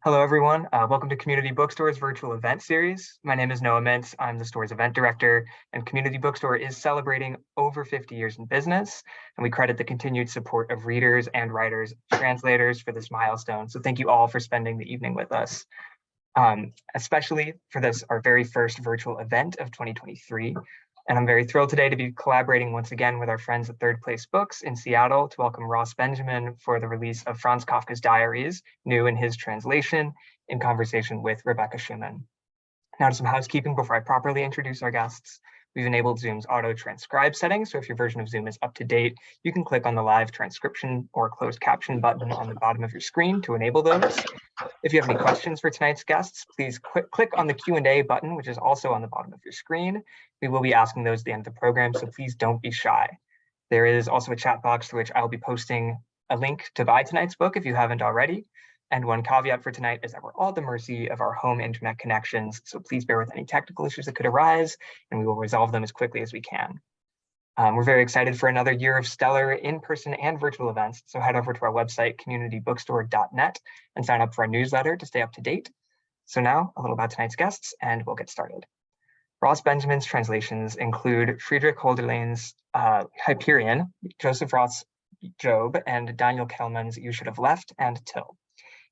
Hello, everyone. Welcome to Community Bookstore's virtual event series. My name is Noah Mintz. I'm the store's event director, and Community Bookstore is celebrating over 50 years in business, and we credit the continued support of readers and writers, translators for this milestone. So thank you all for spending the evening with us, especially for this, our very first virtual event of 2023. And I'm very thrilled today to be collaborating once again with our friends at Third Place Books in Seattle to welcome Ross Benjamin for the release of Franz Kafka's Diaries, new in his translation, in conversation with Rebecca Schuman. Now to some housekeeping before I properly introduce our guests. We've enabled Zoom's auto transcribe settings, so if your version of Zoom is up to date, you can click on the live transcription or closed caption button on the bottom of your screen to enable those. If you have any questions for tonight's guests, please click on the Q&A button, which is also on the bottom of your screen. We will be asking those at the end of the program, so please don't be shy. There is also a chat box through which I will be posting a link to buy tonight's book if you haven't already. And one caveat for tonight is that we're all at the mercy of our home internet connections, so please bear with any technical issues that could arise, and we will resolve them as quickly as we can. We're very excited for another year of stellar in-person and virtual events, so head over to our website, communitybookstore.net, and sign up for our newsletter to stay up to date. So now, a little about tonight's guests, and we'll get started. Ross Benjamin's translations include Friedrich Hölderlin's Hyperion, Joseph Roth's Job, and Daniel Kettleman's You Should Have Left, and Till.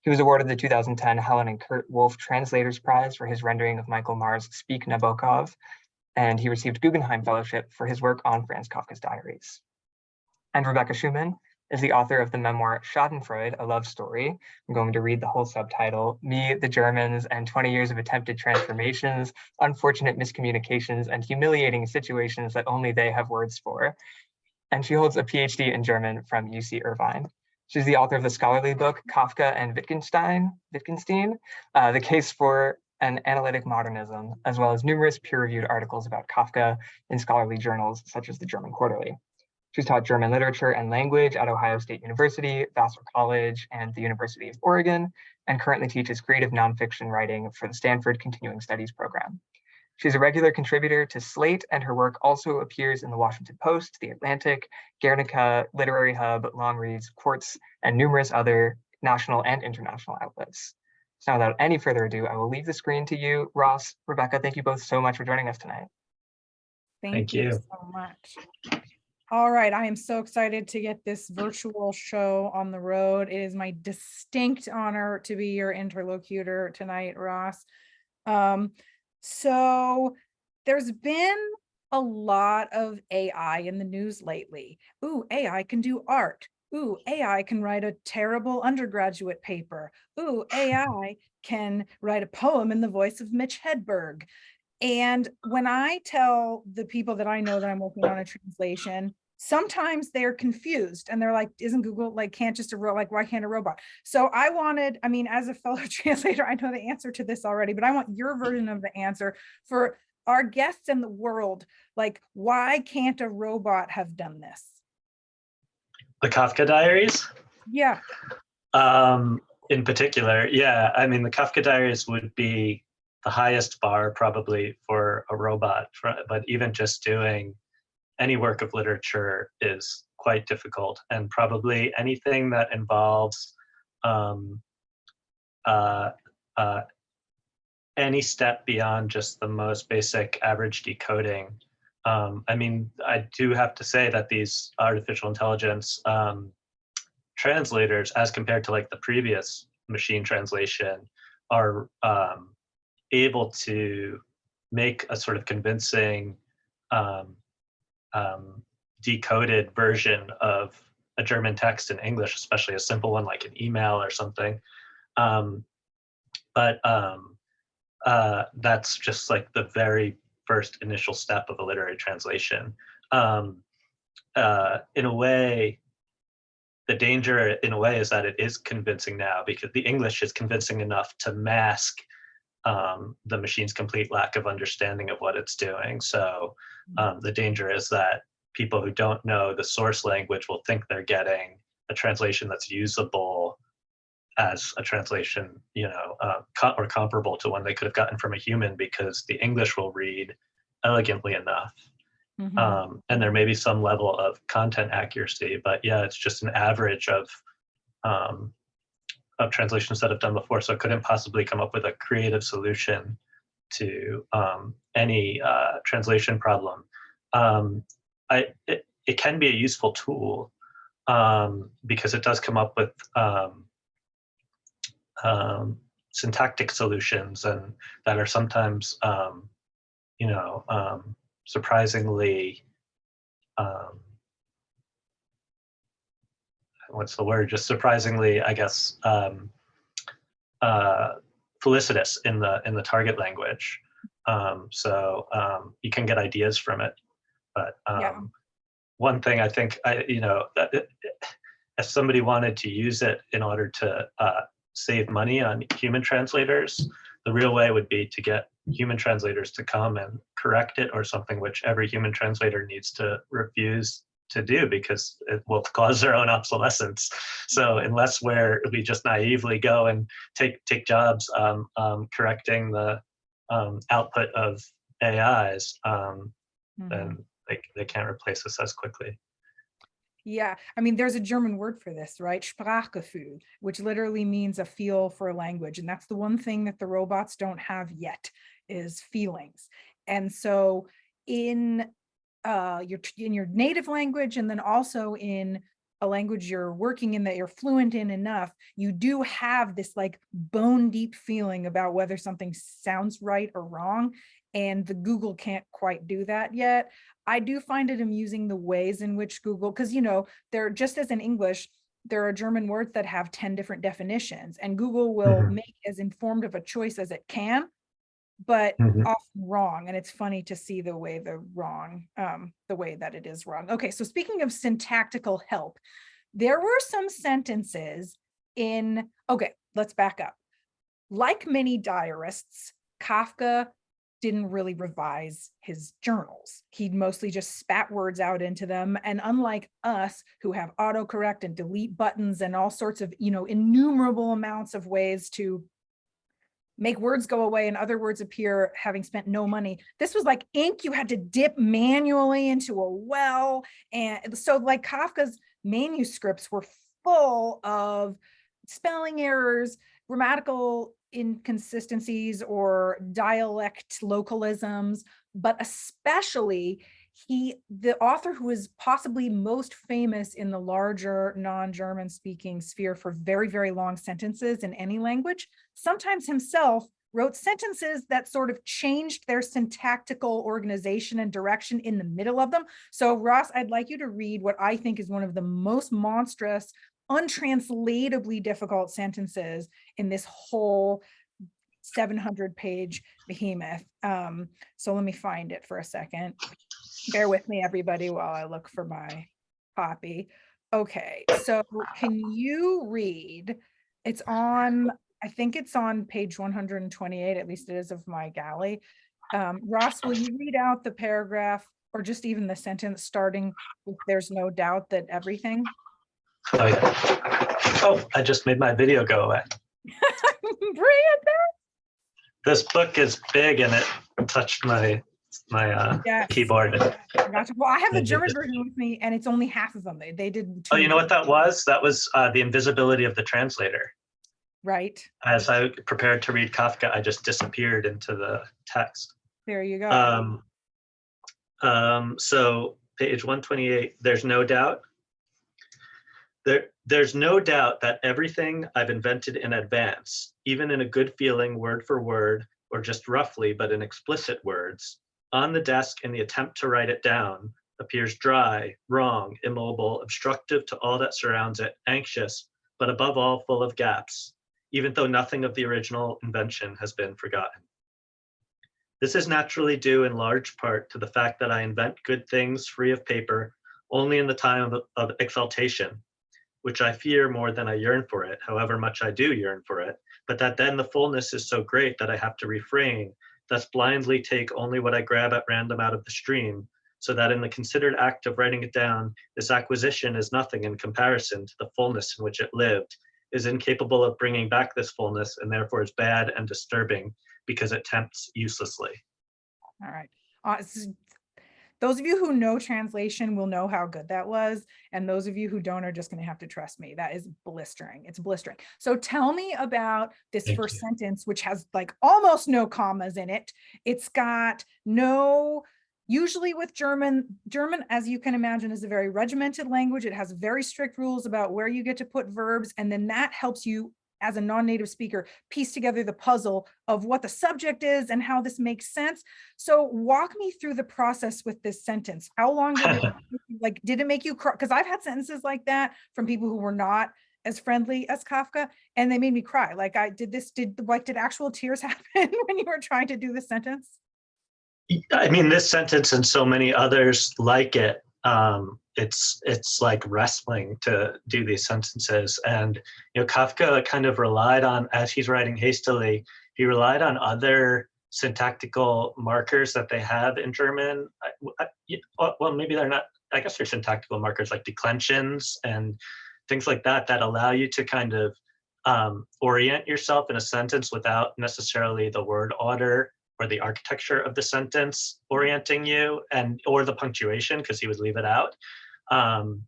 He was awarded the 2010 Helen and Kurt Wolff Translators Prize for his rendering of Michael Marr's Speak Nabokov, and he received Guggenheim Fellowship for his work on Franz Kafka's Diaries. And Rebecca Schuman is the author of the memoir Schadenfreude, A Love Story. I'm going to read the whole subtitle: Me, the Germans, and 20 Years of Attempted Transformations, Unfortunate Miscommunications, and Humiliating Situations That Only They Have Words For. And she holds a PhD in German from UC Irvine. She's the author of the scholarly book Kafka and Wittgenstein, The Case for an Analytic Modernism, as well as numerous peer-reviewed articles about Kafka in scholarly journals such as the German Quarterly. She's taught German literature and language at Ohio State University, Vassar College, and the University of Oregon, and currently teaches creative nonfiction writing for the Stanford Continuing Studies program. She's a regular contributor to Slate, and her work also appears in the Washington Post, The Atlantic, Guernica, Literary Hub, Long Reads, Quartz, and numerous other national and international outlets. So now, without any further ado, I will leave the screen to you. Ross, Rebecca, thank you both so much for joining us tonight. Thank you so much. All right, I am so excited to get this virtual show on the road. It is my distinct honor to be your interlocutor tonight, Ross. So there's been a lot of AI in the news lately. Ooh, AI can do art. Ooh, AI can write a terrible undergraduate paper. Ooh, AI can write a poem in the voice of Mitch Hedberg. And when I tell the people that I know that I'm working on a translation, sometimes they're confused and they're like, isn't Google can't just why can't a robot? So I mean, as a fellow translator, I know the answer to this already, but I want your version of the answer for our guests in the world. Like, why can't a robot have done this? The Kafka Diaries? Yeah. In particular, yeah. I mean, the Kafka Diaries would be the highest bar probably for a robot, but even just doing any work of literature is quite difficult, and probably anything that involves any step beyond just the most basic average decoding. I mean, I do have to say that these artificial intelligence translators, as compared to like the previous machine translation, are able to make a sort of convincing decoded version of a German text in English, especially a simple one like an email or something. But that's just like the very first initial step of a literary translation. In a way, the danger in a way is that it is convincing now, because the English is convincing enough to mask the machine's complete lack of understanding of what it's doing. So the danger is that people who don't know the source language will think they're getting a translation that's usable as a translation, or comparable to one they could have gotten from a human, because the English will read elegantly enough. Mm-hmm. And there may be some level of content accuracy, but yeah, it's just an average of translations that I've done before, so I couldn't possibly come up with a creative solution to any translation problem. It can be a useful tool because it does come up with syntactic solutions and that are sometimes, surprisingly, what's the word? Just surprisingly, I guess, felicitous in the target language. So you can get ideas from it. But one thing I think, if somebody wanted to use it in order to save money on human translators, the real way would be to get human translators to come and correct it, or something which every human translator needs to refuse to do because it will cause their own obsolescence. So unless we just naively go and take jobs correcting the output of AIs, then they can't replace us as quickly. Yeah, I mean, there's a German word for this, right? Sprachgefühl, which literally means a feel for a language. And that's the one thing that the robots don't have yet, is feelings. And so in your native language, and then also in a language you're working in that you're fluent in enough, you do have this like bone deep feeling about whether something sounds right or wrong. And the Google can't quite do that yet. I do find it amusing the ways in which Google, because they're just as in English, there are German words that have 10 different definitions, and Google will make as informed of a choice as it can, but often wrong. And it's funny to see the way that it is wrong. Okay, so speaking of syntactical help, there were some sentences okay, let's back up. Like many diarists, Kafka didn't really revise his journals. He'd mostly just spat words out into them. And unlike us, who have autocorrect and delete buttons and all sorts of, innumerable amounts of ways to make words go away and other words appear, having spent no money, this was like ink you had to dip manually into a well. And so like Kafka's manuscripts were full of spelling errors, grammatical inconsistencies, or dialect localisms, but especially the author who is possibly most famous in the larger non-German speaking sphere for very, very long sentences in any language, sometimes himself wrote sentences that sort of changed their syntactical organization and direction in the middle of them. So Ross, I'd like you to read what I think is one of the most monstrous, untranslatably difficult sentences in this whole 700-page behemoth. So let me find it for a second. Bear with me, everybody, while I look for my copy. Okay, so can you read? I think it's on page 128, at least it is of my galley. Ross, will you read out the paragraph, or just even the sentence starting with "there's no doubt that everything"? Oh, yeah. Oh, I just made my video go away. Bring it back. This book is big and it touched my keyboard. Gotcha. Well, I have the German version with me, and it's only half of them. They did. Oh, you know what that was? That was the invisibility of the translator. Right. As I prepared to read Kafka, I just disappeared into the text. There you go. So page 128, there's no doubt. There's no doubt that everything I've invented in advance, even in a good feeling word for word, or just roughly but in explicit words, on the desk in the attempt to write it down, appears dry, wrong, immobile, obstructive to all that surrounds it, anxious, but above all full of gaps, even though nothing of the original invention has been forgotten. This is naturally due in large part to the fact that I invent good things free of paper only in the time of exaltation, which I fear more than I yearn for it, however much I do yearn for it, but that then the fullness is so great that I have to refrain, thus blindly take only what I grab at random out of the stream, so that in the considered act of writing it down, this acquisition is nothing in comparison to the fullness in which it lived, is incapable of bringing back this fullness, and therefore is bad and disturbing because it tempts uselessly. All right. Those of you who know translation will know how good that was. And those of you who don't are just going to have to trust me. That is blistering. It's blistering. So tell me about this Thank first you. sentence, which has like almost no commas in it. It's got no, usually with German, as you can imagine, is a very regimented language. It has very strict rules about where you get to put verbs. And then that helps you as a non-native speaker, piece together the puzzle of what the subject is and how this makes sense. So walk me through the process with this sentence. How long did it, like, did it make you cry? Because I've had sentences like that from people who were not as friendly as Kafka, and they made me cry. Like did actual tears happen when you were trying to do this sentence? I mean, this sentence and so many others like it, it's like wrestling to do these sentences. And Kafka kind of relied on, as he's writing hastily, he relied on other syntactical markers that they have in German. Well, maybe they're not, I guess they're syntactical markers like declensions and things like that allow you to kind of orient yourself in a sentence without necessarily the word order or the architecture of the sentence orienting you, or the punctuation, because he would leave it out. And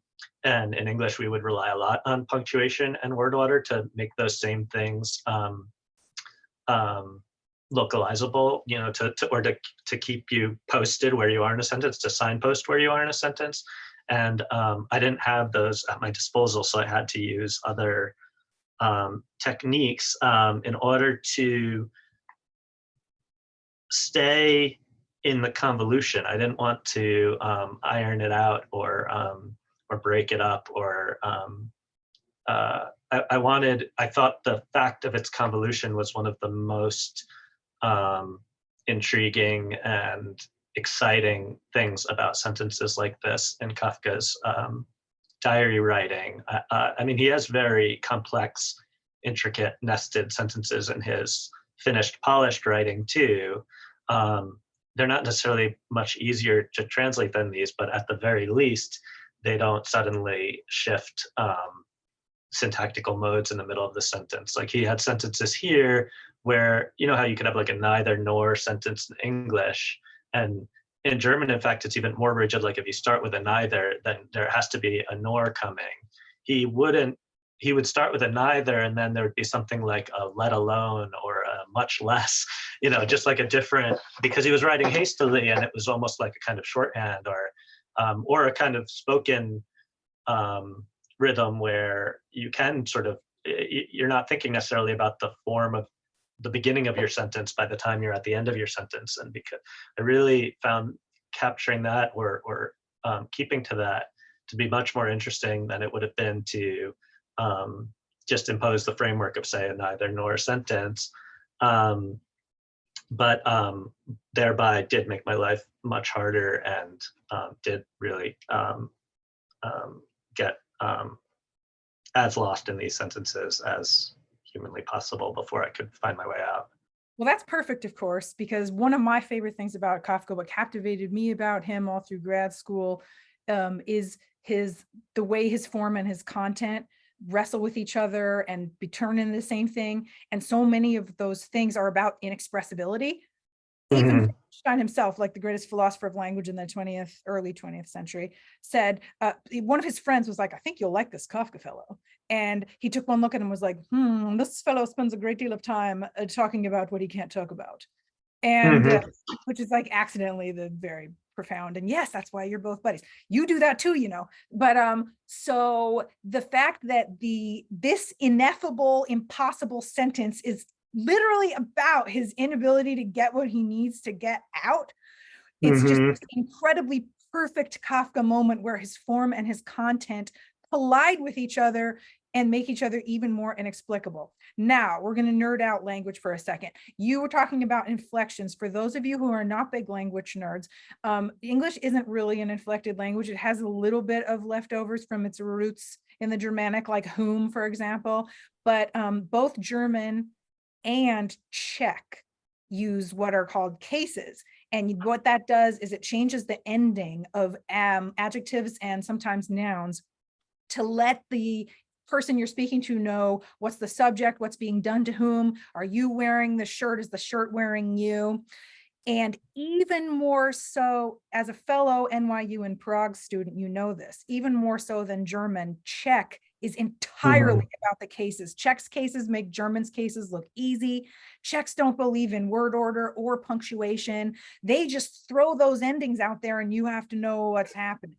in English, we would rely a lot on punctuation and word order to make those same things localizable, to keep you posted where you are in a sentence, to signpost where you are in a sentence. And I didn't have those at my disposal, so I had to use other techniques in order to stay in the convolution. I didn't want to iron it out or break it up, or I thought the fact of its convolution was one of the most intriguing and exciting things about sentences like this in Kafka's diary writing. I mean, he has very complex, intricate, nested sentences in his finished, polished writing too. They're not necessarily much easier to translate than these, but at the very least, they don't suddenly shift syntactical modes in the middle of the sentence. Like he had sentences here where, how you could have like a neither nor sentence in English. And in German, in fact, it's even more rigid. Like if you start with a neither, then there has to be a nor coming. He would start with a neither, and then there would be something like a let alone or a much less, just like a different, because he was writing hastily and it was almost like a kind of shorthand or a kind of spoken rhythm where you can sort of, you're not thinking necessarily about the form of the beginning of your sentence by the time you're at the end of your sentence. And because I really found capturing that or keeping to that to be much more interesting than it would have been to just impose the framework of, say, a neither nor sentence, but thereby did make my life much harder and did really get as lost in these sentences as humanly possible before I could find my way out. Well, that's perfect, of course, because one of my favorite things about Kafka, what captivated me about him all through grad school, is the way his form and his content wrestle with each other and be turned into the same thing. And so many of those things are about inexpressibility. Even Wittgenstein himself, like the greatest philosopher of language in the early 20th century, said, one of his friends was like, I think you'll like this Kafka fellow. And he took one look at him and was like, this fellow spends a great deal of time talking about what he can't talk about. And which is like accidentally the very profound. And yes, that's why you're both buddies. You do that too, But so the fact that this ineffable, impossible sentence is literally about his inability to get what he needs to get out. It's just an incredibly perfect Kafka moment where his form and his content collide with each other and make each other even more inexplicable. Now, we're going to nerd out language for a second. You were talking about inflections. For those of you who are not big language nerds, English isn't really an inflected language. It has a little bit of leftovers from its roots in the Germanic, like whom, for example, but both German and Czech use what are called cases. And what that does is it changes the ending of adjectives and sometimes nouns to let the person you're speaking to know what's the subject, what's being done to whom. Are you wearing the shirt? Is the shirt wearing you? And even more so, as a fellow NYU and Prague student, you know this, even more so than German, Czech is entirely about the cases. Czech's cases make German's cases look easy. Czechs don't believe in word order or punctuation. They just throw those endings out there and you have to know what's happening.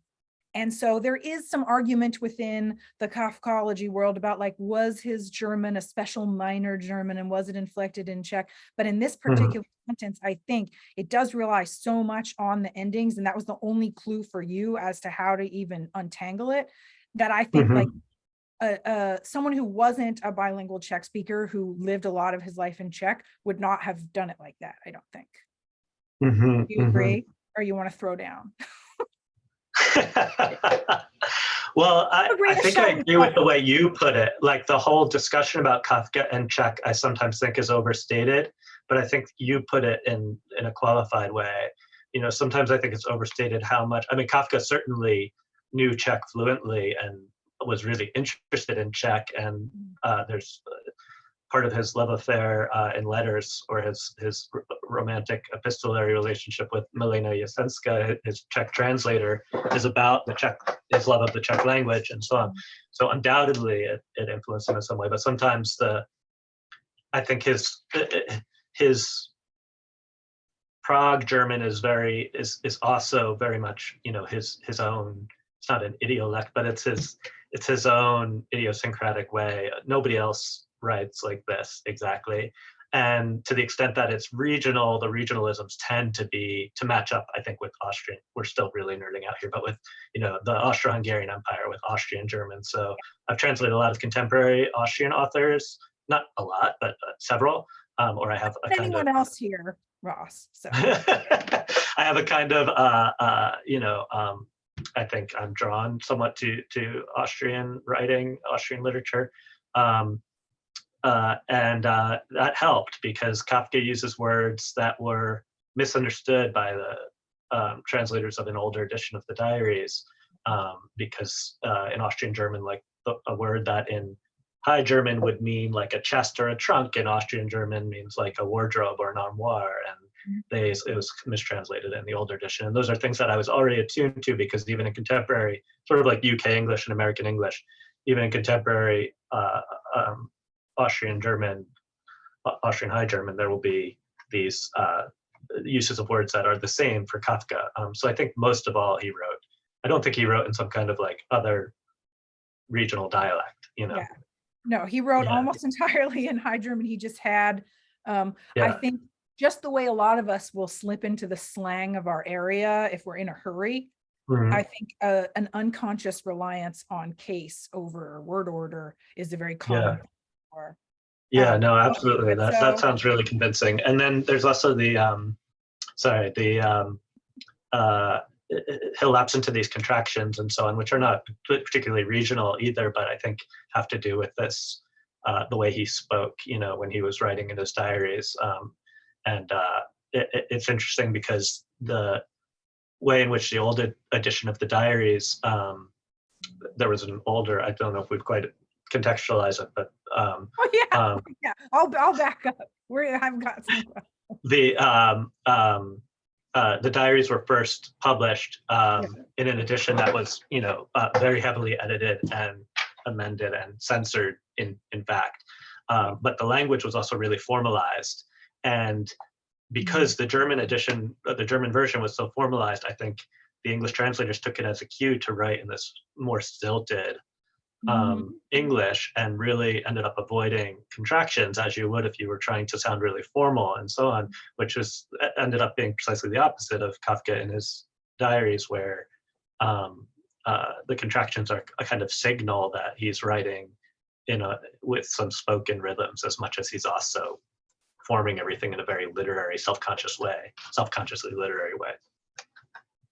And so there is some argument within the Kafkology world about, like, was his German a special minor German and was it inflected in Czech? But in this particular sentence, I think it does rely so much on the endings, and that was the only clue for you as to how to even untangle it, that I think like someone who wasn't a bilingual Czech speaker who lived a lot of his life in Czech would not have done it like that, I don't think. Do you agree? Or you want to throw down? Well, I think I agree with the way you put it. Like, the whole discussion about Kafka and Czech, I sometimes think is overstated, but I think you put it in a qualified way. You know, sometimes I think it's overstated how much, I mean, Kafka certainly knew Czech fluently and was really interested in Czech, and there's part of his love affair in letters, or his romantic epistolary relationship with Milena Jasenska, his Czech translator, is about his love of the Czech language and so on. So undoubtedly it influenced him in some way, but sometimes I think his Prague German is also very much, you know, his own. It's not an idiolect, but it's his own idiosyncratic way. Nobody else writes like this exactly. And to the extent that it's regional, the regionalisms tend to match up, I think, with Austrian. We're still really nerding out here, but with, you know, the Austro-Hungarian Empire, with Austrian German. So I've translated a lot of contemporary Austrian authors, not a lot, but several. Or I have a kind of anyone else here, Ross. So I have a kind of I think I'm drawn somewhat to Austrian writing, Austrian literature. And that helped, because Kafka uses words that were misunderstood by the translators of an older edition of the Diaries, because in Austrian German, like a word that in High German would mean like a chest or a trunk, in Austrian German means like a wardrobe or an armoire, and it was mistranslated in the older edition. And those are things that I was already attuned to, because even in contemporary, sort of like UK English and American English, even in contemporary Austrian German, Austrian High German, there will be these uses of words that are the same for Kafka. So I think most of all he wrote. I don't think he wrote in some kind of like other regional dialect, you know. Yeah. No, he wrote almost entirely in High German. He just had, I think, just the way a lot of us will slip into the slang of our area if we're in a hurry. I think an unconscious reliance on case over word order is a very common thing. No, absolutely. That sounds really convincing. And then there's also he'll lapse into these contractions and so on, which are not particularly regional either, but I think have to do with this, the way he spoke, you know, when he was writing in his diaries. It's interesting because the way in which the old edition of the Diaries, there was an older, I don't know if we've quite contextualized it, but I'll back up. I've got some questions. The diaries were first published in an edition that was, you know, very heavily edited and amended and censored in fact. But the language was also really formalized. And because the German edition, the German version was so formalized, I think the English translators took it as a cue to write in this more stilted English, and really ended up avoiding contractions, as you would if you were trying to sound really formal and so on, which ended up being precisely the opposite of Kafka in his diaries, where the contractions are a kind of signal that he's writing with some spoken rhythms, as much as he's also forming everything in a very literary, self-consciously literary way.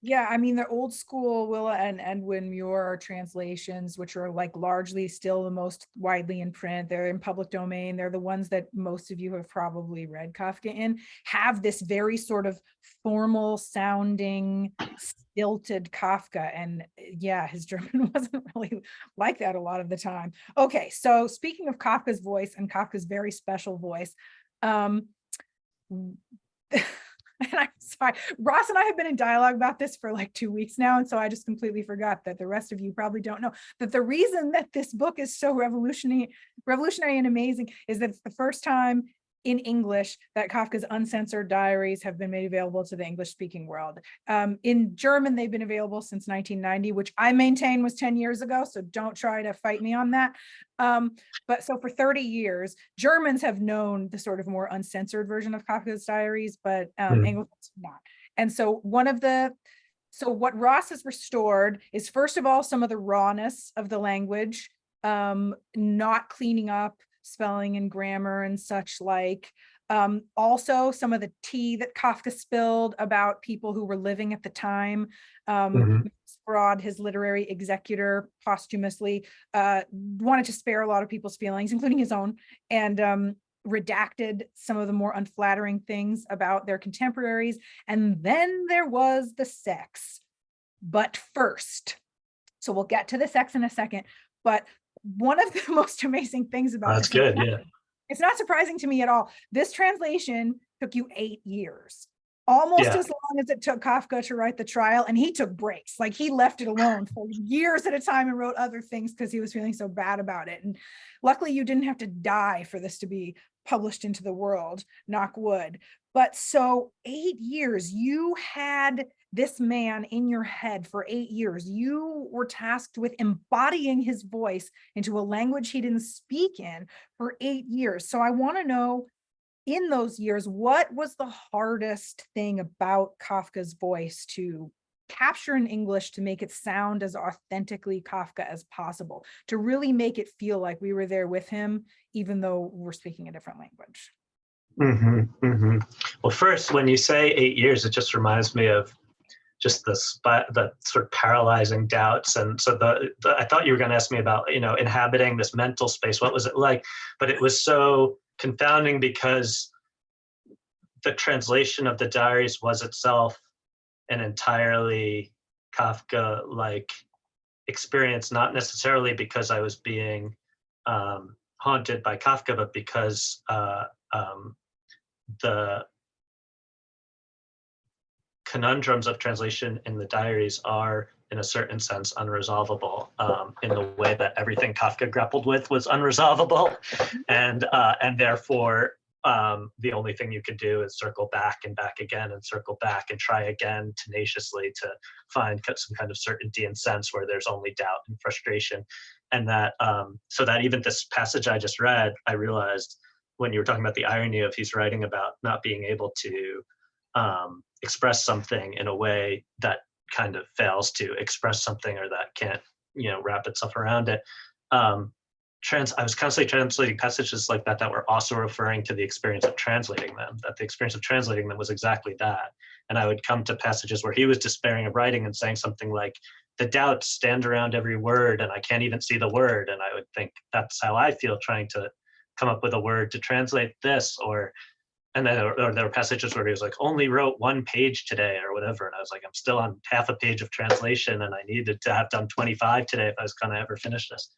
Yeah, I mean, the old school Willa and Edwin Muir translations, which are like largely still the most widely in print, they're in public domain, they're the ones that most of you have probably read Kafka in, have this very sort of formal sounding, stilted Kafka. And yeah, his German wasn't really like that a lot of the time. Okay, so speaking of Kafka's voice and Kafka's very special voice, And I'm sorry, Ross and I have been in dialogue about this for like 2 weeks now. And so I just completely forgot that the rest of you probably don't know that the reason that this book is so revolutionary and amazing is that it's the first time in English that Kafka's uncensored diaries have been made available to the English-speaking world. In German, they've been available since 1990, which I maintain was 10 years ago, so don't try to fight me on that. But so for 30 years, Germans have known the sort of more uncensored version of Kafka's diaries, but Anglophons not. And so what Ross has restored is, first of all, some of the rawness of the language, not cleaning up spelling and grammar and such like. Also some of the tea that Kafka spilled about people who were living at the time. Broad, his literary executor, posthumously wanted to spare a lot of people's feelings, including his own, and redacted some of the more unflattering things about their contemporaries. And then there was the sex. But first, so we'll get to the sex in a second, but one of the most amazing things about That's this, good, yeah. It's not surprising to me at all. This translation took you 8 years, almost as long as it took Kafka to write The Trial, and he took breaks. Like, he left it alone for years at a time and wrote other things because he was feeling so bad about it. And luckily you didn't have to die for this to be published into the world, knock wood. But so 8 years, you had this man in your head for 8 years. You were tasked with embodying his voice into a language he didn't speak in for 8 years. So I want to know, in those years, what was the hardest thing about Kafka's voice to capture in English, to make it sound as authentically Kafka as possible, to really make it feel like we were there with him, even though we're speaking a different language? Well, first, when you say 8 years, it just reminds me of just the sort of paralyzing doubts. And so I thought you were going to ask me about, inhabiting this mental space. What was it like? But it was so confounding because the translation of the diaries was itself an entirely Kafka-like experience, not necessarily because I was being haunted by Kafka, but because the conundrums of translation in the diaries are, in a certain sense, unresolvable, in the way that everything Kafka grappled with was unresolvable, and therefore the only thing you could do is circle back and back again and circle back and try again tenaciously to find some kind of certainty and sense where there's only doubt and frustration. And that so that even this passage I just read, I realized when you were talking about the irony of he's writing about not being able to express something in a way that kind of fails to express something, or that can't, wrap itself around it. I was constantly translating passages like that were also referring to the experience of translating them, that the experience of translating them was exactly that. And I would come to passages where he was despairing of writing and saying something like, the doubts stand around every word and I can't even see the word. And I would think, that's how I feel trying to come up with a word to translate this. And then there were passages where he was like, only wrote 1 page today or whatever. And I was like, I'm still on half a page of translation and I needed to have done 25 today if I was going to ever finish this.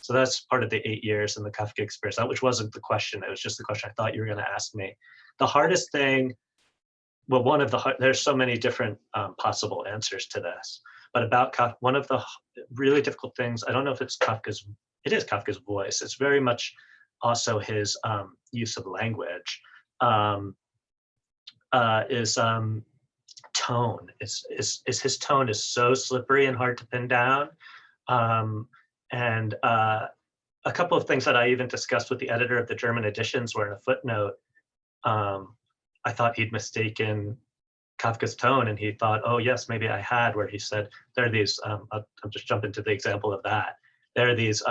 So that's part of the 8 years in the Kafka experience, which wasn't the question. It was just the question I thought you were going to ask me. The hardest thing, well, there's so many different possible answers to this, but about Kafka, one of the really difficult things, I don't know if it is Kafka's voice. It's very much also his use of language. Is tone. His tone is so slippery and hard to pin down. And a couple of things that I even discussed with the editor of the German editions were in a footnote. I thought he'd mistaken Kafka's tone, and he thought, oh yes, maybe I had, where he said, there are these, I'll just jump into the example of that. There are these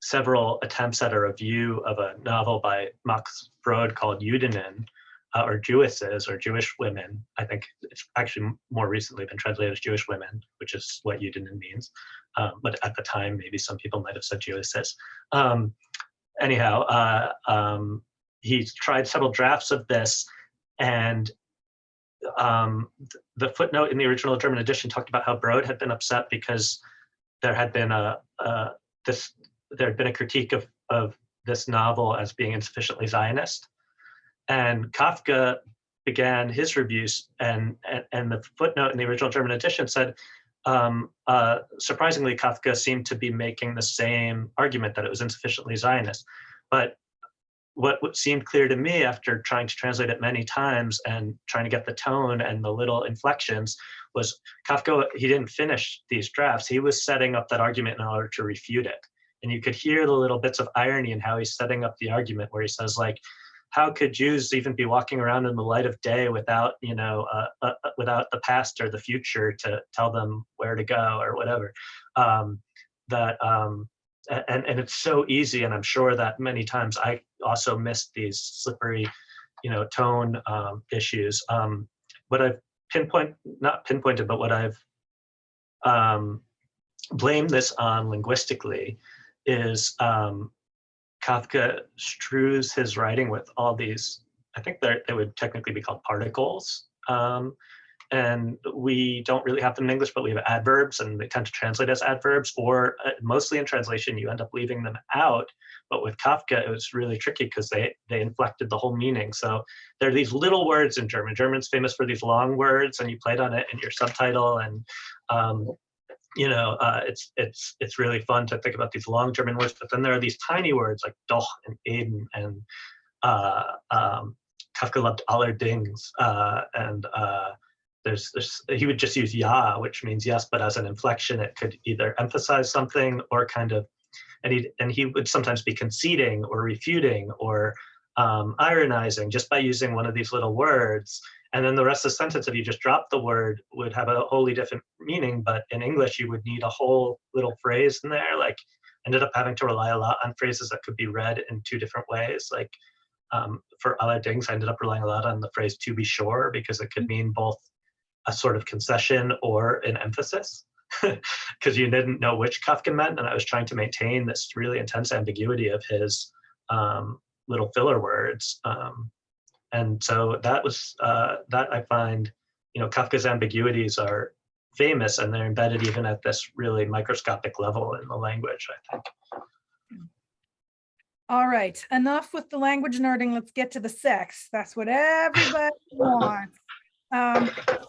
several attempts at a review of a novel by Max Brod called Jüdinnen, or Jewesses, or Jewish women. I think it's actually more recently been translated as Jewish women, which is what Jüdinnen means. But at the time, maybe some people might have said Jewesses. He tried several drafts of this, and the footnote in the original German edition talked about how Brod had been upset because there had been a critique of this novel as being insufficiently Zionist. And Kafka began his reviews, and the footnote in the original German edition said, surprisingly, Kafka seemed to be making the same argument that it was insufficiently Zionist. But what seemed clear to me after trying to translate it many times and trying to get the tone and the little inflections was Kafka, he didn't finish these drafts. He was setting up that argument in order to refute it. And you could hear the little bits of irony in how he's setting up the argument, where he says, like, how could Jews even be walking around in the light of day without, without the past or the future to tell them where to go or whatever? And it's so easy, and I'm sure that many times I also missed these slippery, tone issues. What I've not pinpointed, but what I've blamed this on linguistically is Kafka strews his writing with all these, I think they would technically be called particles. And we don't really have them in English, but we have adverbs, and they tend to translate as adverbs, or mostly in translation, you end up leaving them out. But with Kafka, it was really tricky because they inflected the whole meaning. So there are these little words in German. German's famous for these long words, and you played on it in your subtitle. And it's really fun to think about these long German words. But then there are these tiny words like doch and eben, and Kafka loved allerdings, and he would just use ja, which means yes, but as an inflection, it could either emphasize something or kind of, and he would sometimes be conceding or refuting or ironizing just by using one of these little words. And then the rest of the sentence, if you just drop the word, would have a wholly different meaning. But in English, you would need a whole little phrase in there. Like, ended up having to rely a lot on phrases that could be read in two different ways. Like for allerdings, I ended up relying a lot on the phrase to be sure, because it could mean both a sort of concession or an emphasis, because you didn't know which Kafka meant, and I was trying to maintain this really intense ambiguity of his little filler words. And so that was, that I find, Kafka's ambiguities are famous, and they're embedded even at this really microscopic level in the language, I think. All right, enough with the language nerding. Let's get to the sex. That's what everybody wants.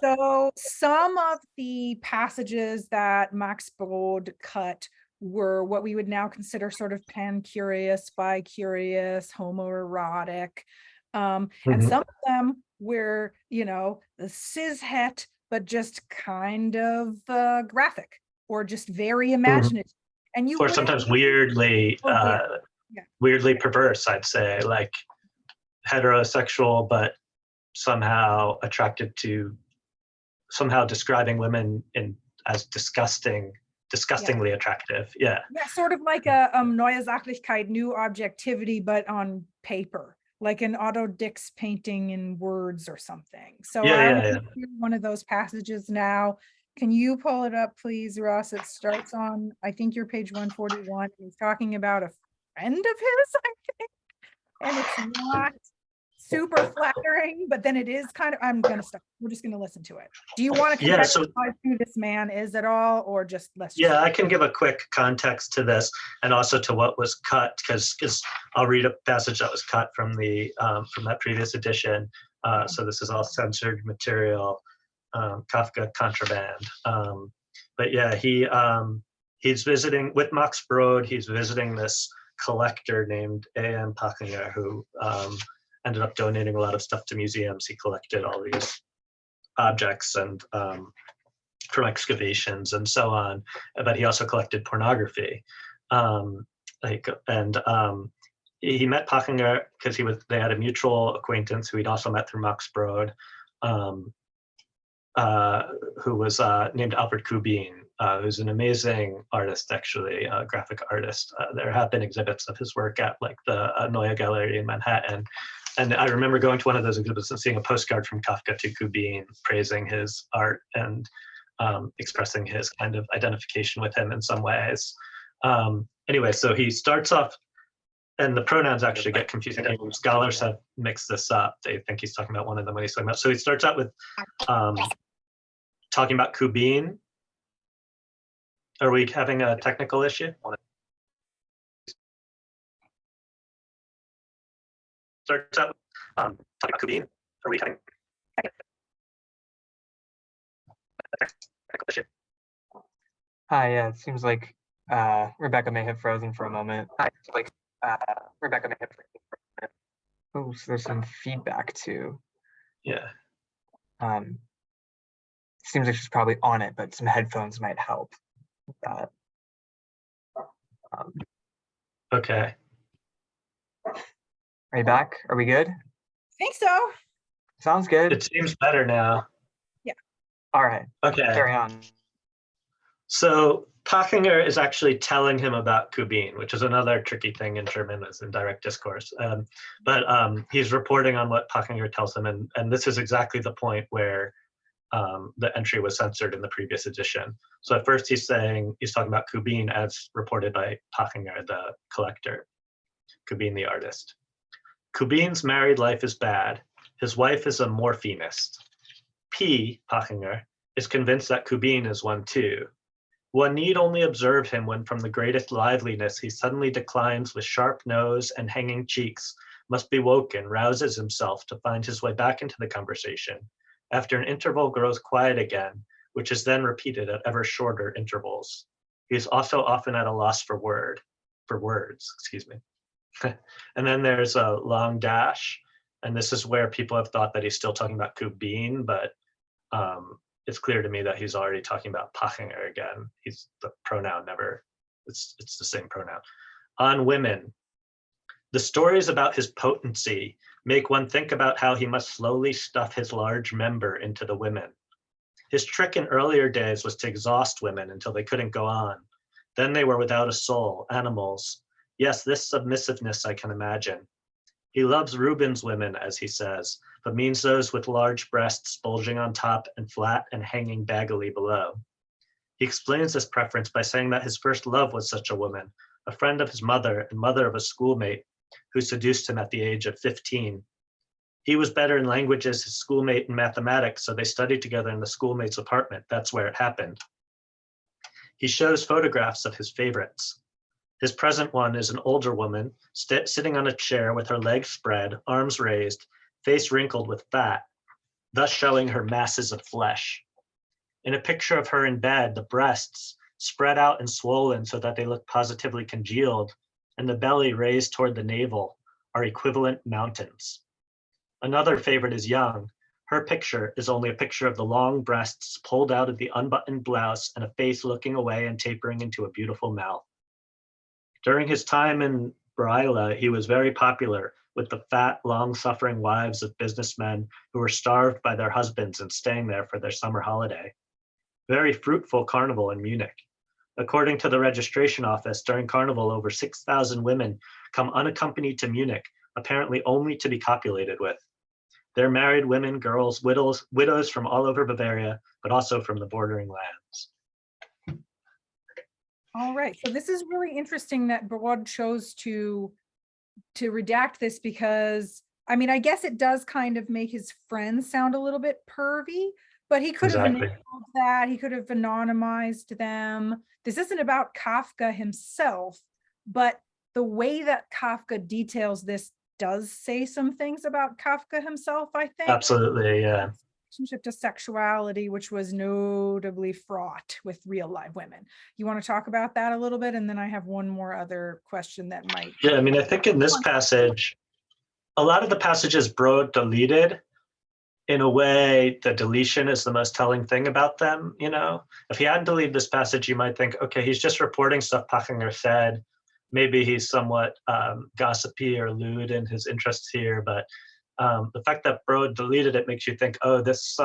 So some of the passages that Max Brod cut were what we would now consider sort of pan-curious, bi-curious, homoerotic. And some of them were, the cishet, but just kind of graphic or just very imaginative. And you or sometimes weirdly, weirdly perverse, I'd say, like heterosexual, but somehow attracted to, somehow describing women as disgustingly attractive. Yeah, sort of like a Neue Sachlichkeit, new objectivity, but on paper, like an Otto Dix painting in words or something. So one of those passages now. Can you pull it up, please, Ross? It starts on, I think, your page 141. He's talking about a friend of his, I think, and it's not super flattering, but then it is kind of, I'm gonna stop. We're just gonna listen to it. Do you want to contextualize who this man is at all, or just let's just I can give a quick context to this, and also to what was cut, because I'll read a passage that was cut from the from that previous edition. So this is all censored material, Kafka contraband. But yeah, he's visiting with Max Brod. He's visiting this collector named A.M. Pachinger, who ended up donating a lot of stuff to museums. He collected all these objects and from excavations and so on, but he also collected pornography. He met Pachinger because they had a mutual acquaintance who he'd also met through Max Brod, who was named Albert Kubin, who's an amazing artist, actually, a graphic artist. There have been exhibits of his work at like the Neue Gallery in Manhattan. And I remember going to one of those exhibits and seeing a postcard from Kafka to Kubin praising his art and expressing his kind of identification with him in some ways. Anyway, so he starts off, and the pronouns actually get confusing. Scholars have mixed this up. They think he's talking about one of them when he's talking about. So he starts out with talking about Kubin. Are we having a technical issue? Starts out talking about Kubin. Are we having Hi, yeah, it seems like Rebecca may have frozen for a moment. Rebecca may have frozen for a moment. Oh, so there's some feedback too. Yeah. Seems like she's probably on it, but some headphones might help with that. Okay. Are you back? Are we good? Think so. Sounds good. It seems better now. Yeah. All right. Okay. Carry on. So Pachinger is actually telling him about Kubin, which is another tricky thing in German as in direct discourse. But he's reporting on what Pachinger tells him, and this is exactly the point where the entry was censored in the previous edition. So at first he's talking about Kubin as reported by Pachinger, the collector, Kubin the artist. Kubin's married life is bad. His wife is a morphinist. Pachinger, is convinced that Kubin is one too. One need only observe him when from the greatest liveliness he suddenly declines with sharp nose and hanging cheeks, must be woken, rouses himself to find his way back into the conversation. After an interval grows quiet again, which is then repeated at ever shorter intervals. He is also often at a loss for words, And then there's a long dash, and this is where people have thought that he's still talking about Kubin, but it's clear to me that he's already talking about Pachinger again. He's the pronoun never, it's the same pronoun. On women, the stories about his potency make one think about how he must slowly stuff his large member into the women. His trick in earlier days was to exhaust women until they couldn't go on. Then they were without a soul, animals. Yes, this submissiveness I can imagine. He loves Rubens women, as he says, but means those with large breasts bulging on top and flat and hanging baggily below. He explains this preference by saying that his first love was such a woman, a friend of his mother and mother of a schoolmate who seduced him at the age of 15. He was better in languages, his schoolmate in mathematics, so they studied together in the schoolmate's apartment. That's where it happened. He shows photographs of his favorites. His present one is an older woman, sitting on a chair with her legs spread, arms raised, face wrinkled with fat, thus showing her masses of flesh. In a picture of her in bed, the breasts spread out and swollen so that they look positively congealed, and the belly raised toward the navel are equivalent mountains. Another favorite is young. Her picture is only a picture of the long breasts pulled out of the unbuttoned blouse and a face looking away and tapering into a beautiful mouth. During his time in Braila, he was very popular with the fat, long-suffering wives of businessmen who were starved by their husbands and staying there for their summer holiday. Very fruitful carnival in Munich. According to the registration office, during carnival, over 6,000 women come unaccompanied to Munich, apparently only to be copulated with. They're married women, girls, widows from all over Bavaria, but also from the bordering lands. All right, so this is really interesting that Broad chose to redact this because, I mean, I guess it does kind of make his friends sound a little bit pervy, but he could have enabled that. He could have anonymized them. This isn't about Kafka himself, but the way that Kafka details this does say some things about Kafka himself, I think. Absolutely, yeah. Relationship to sexuality, which was notably fraught with real live women. You want to talk about that a little bit? And then I have one more other question that might. Yeah, I mean, I think in this passage, a lot of the passages Brode deleted, in a way, the deletion is the most telling thing about them, you know? If he hadn't deleted this passage, you might think, okay, he's just reporting stuff Pachinger said. Maybe he's somewhat gossipy or lewd in his interests here, but the fact that Brode deleted it makes you think, oh, this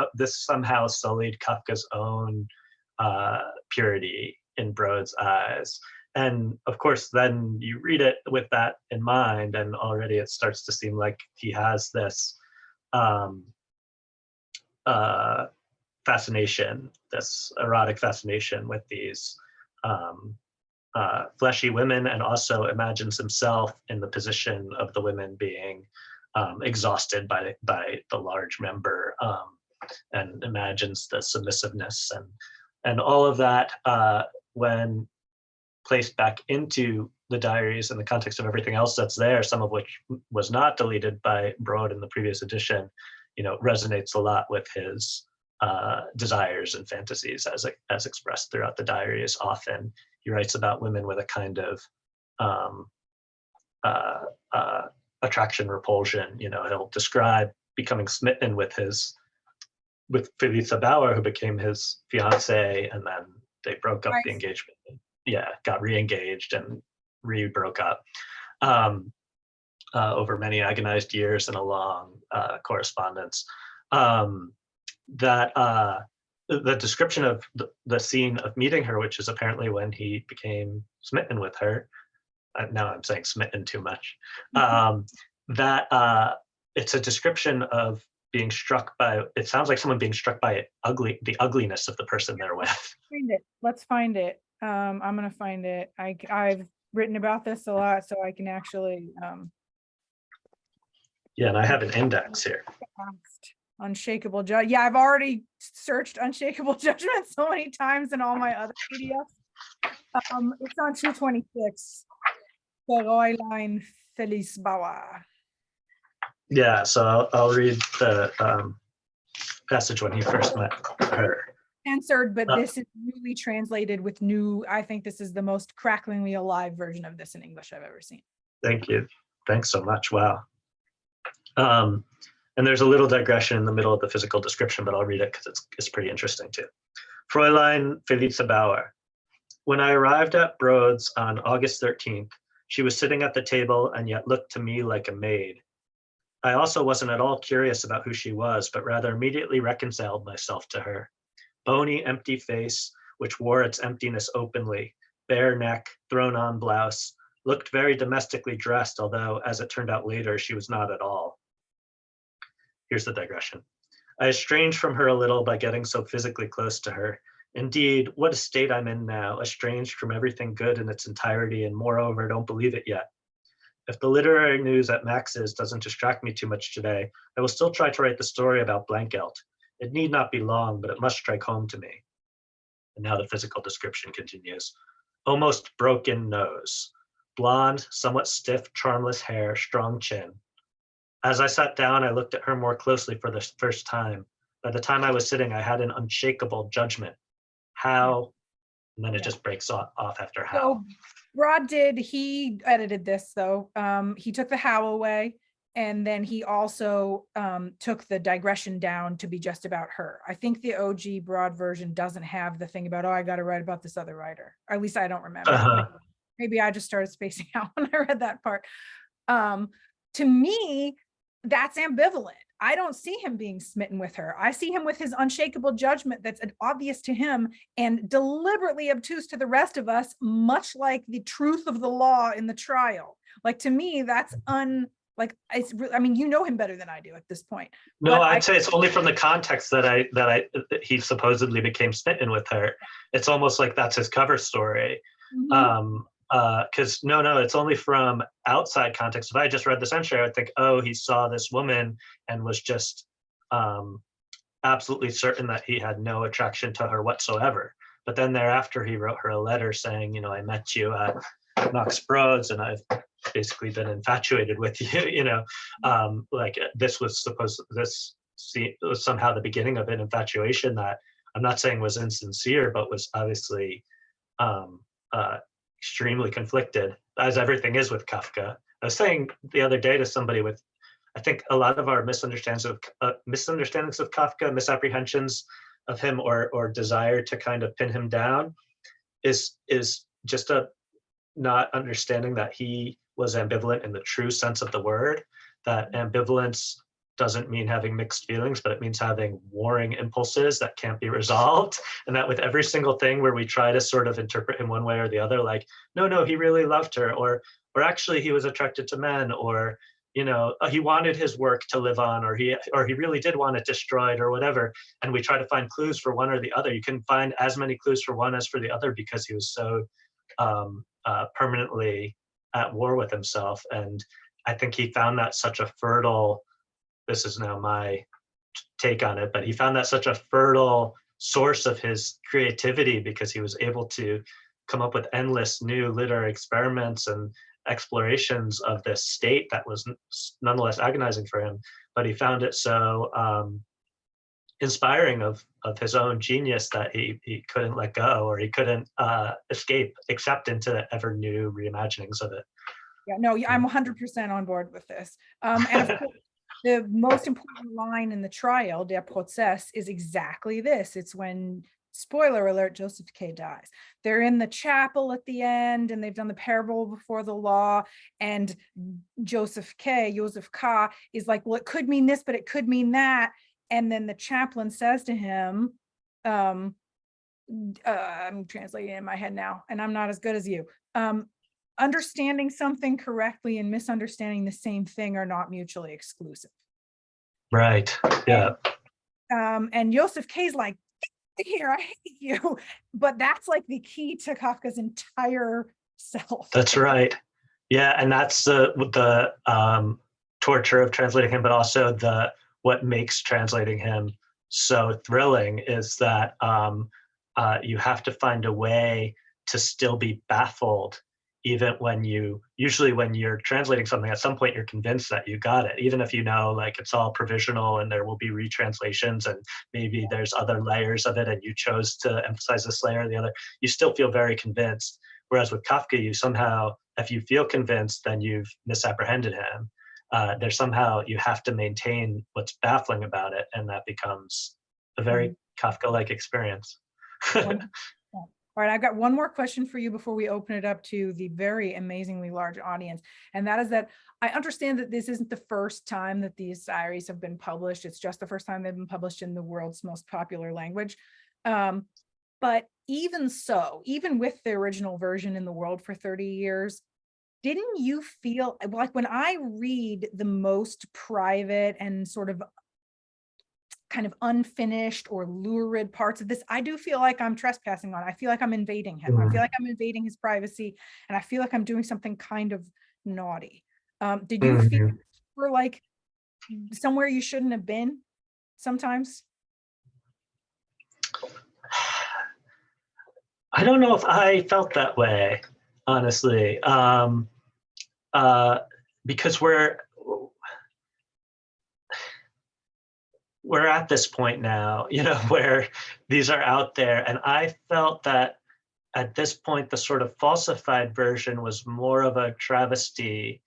somehow sullied Kafka's own purity in Brode's eyes. And of course, then you read it with that in mind, and already it starts to seem like he has this fascination, this erotic fascination with these fleshy women, and also imagines himself in the position of the women being exhausted by the large member, and imagines the submissiveness and all of that when placed back into the diaries in the context of everything else that's there, some of which was not deleted by Brode in the previous edition, resonates a lot with his desires and fantasies as expressed throughout the diaries. Often he writes about women with a kind of attraction repulsion. He'll describe becoming smitten with Felisa Bauer, who became his fiance, and then they broke up the engagement. Yeah, got re-engaged and re-broke up over many agonized years and a long correspondence. The description of the scene of meeting her, which is apparently when he became smitten with her. Now I'm saying smitten too much. It's a description of being struck by, it sounds like someone being struck by the ugliness of the person they're with. Let's find it. I'm gonna find it. I've written about this a lot, so I can actually yeah, and I have an index here. Unshakable judgment. Yeah, I've already searched unshakable judgment so many times in all my other PDFs. It's on 226. Fräulein Felisa Bauer. Yeah, so I'll read the passage when he first met her. Censored, but this is newly translated with new. I think this is the most cracklingly alive version of this in English I've ever seen. Thank you. Thanks so much. Wow. And there's a little digression in the middle of the physical description, but I'll read it because it's pretty interesting too. Fräulein Felisa Bauer. When I arrived at Broad's on August 13th, she was sitting at the table and yet looked to me like a maid. I also wasn't at all curious about who she was, but rather immediately reconciled myself to her. Bony, empty face, which wore its emptiness openly, bare neck, thrown-on blouse, looked very domestically dressed, although, as it turned out later, she was not at all. Here's the digression. I estranged from her a little by getting so physically close to her. Indeed, what a state I'm in now, estranged from everything good in its entirety, and moreover, don't believe it yet. If the literary news at Max's doesn't distract me too much today, I will still try to write the story about Blankelt. It need not be long, but it must strike home to me. And now the physical description continues. Almost broken nose, blonde, somewhat stiff, charmless hair, strong chin. As I sat down, I looked at her more closely for the first time. By the time I was sitting, I had an unshakable judgment. How? And then it just breaks off after how. So Broad he edited this though. He took the how away, and then he also took the digression down to be just about her. I think the OG Broad version doesn't have the thing about, oh, I got to write about this other writer. Or at least I don't remember. Maybe I just started spacing out when I read that part. To me, that's ambivalent. I don't see him being smitten with her. I see him with his unshakable judgment that's obvious to him and deliberately obtuse to the rest of us, much like the truth of the law in the trial. Like, to me, that's I mean, you know him better than I do at this point. No, I'd say it's only from the context that he supposedly became smitten with her. It's almost like that's his cover story. Mm-hmm. Because no, it's only from outside context. If I just read the censure, I would think, oh, he saw this woman and was just absolutely certain that he had no attraction to her whatsoever. But then thereafter, he wrote her a letter saying, I met you at Max Broad's and I've basically been infatuated with you. Like this was somehow the beginning of an infatuation that I'm not saying was insincere, but was obviously extremely conflicted, as everything is with Kafka. I was saying the other day to somebody I think a lot of our misunderstandings of Kafka, misapprehensions of him, or desire to kind of pin him down, is just a not understanding that he was ambivalent in the true sense of the word. That ambivalence doesn't mean having mixed feelings, but it means having warring impulses that can't be resolved. And that with every single thing where we try to sort of interpret him one way or the other, like, no, he really loved her, or actually he was attracted to men, or, he wanted his work to live on, or he really did want it destroyed, or whatever. And we try to find clues for one or the other. You can find as many clues for one as for the other because he was so permanently at war with himself. And I think he found that such a fertile, this is now my take on it, but he found that such a fertile source of his creativity because he was able to come up with endless new literary experiments and explorations of this state that was nonetheless agonizing for him, but he found it so inspiring of his own genius that he couldn't let go, or he couldn't accept into ever new reimaginings of it. Yeah, no, I'm 100% on board with this. And of course, the most important line in the trial, der Prozess, is exactly this. It's when, spoiler alert, Joseph K. dies. They're in the chapel at the end, and they've done the parable before the law, and Joseph K. is like, well, it could mean this, but it could mean that. And then the chaplain says to him, I'm translating in my head now, and I'm not as good as you. Understanding something correctly and misunderstanding the same thing are not mutually exclusive. Right. Yeah. And Joseph K's like, get here, I hate you. But that's like the key to Kafka's entire self. That's right. Yeah, and that's the torture of translating him, but also what makes translating him so thrilling is that you have to find a way to still be baffled, even when usually when you're translating something, at some point you're convinced that you got it, even if you know like it's all provisional and there will be retranslations and maybe there's other layers of it and you chose to emphasize this layer or the other, you still feel very convinced. Whereas with Kafka, you somehow, if you feel convinced, then you've misapprehended him. There's somehow, you have to maintain what's baffling about it, and that becomes a very Kafka-like experience. All right, I've got one more question for you before we open it up to the very amazingly large audience. And that is that I understand that this isn't the first time that these diaries have been published. It's just the first time they've been published in the world's most popular language. But even so, even with the original version in the world for 30 years, didn't you feel like when I read the most private and sort of kind of unfinished or lurid parts of this, I do feel like I'm trespassing on it. I feel like I'm invading him. I feel like I'm invading his privacy, and I feel like I'm doing something kind of naughty. Did you feel we're like somewhere you shouldn't have been sometimes? I don't know if I felt that way, honestly, because we're at this point now, where these are out there. And I felt that at this point, the sort of falsified version was more of a travesty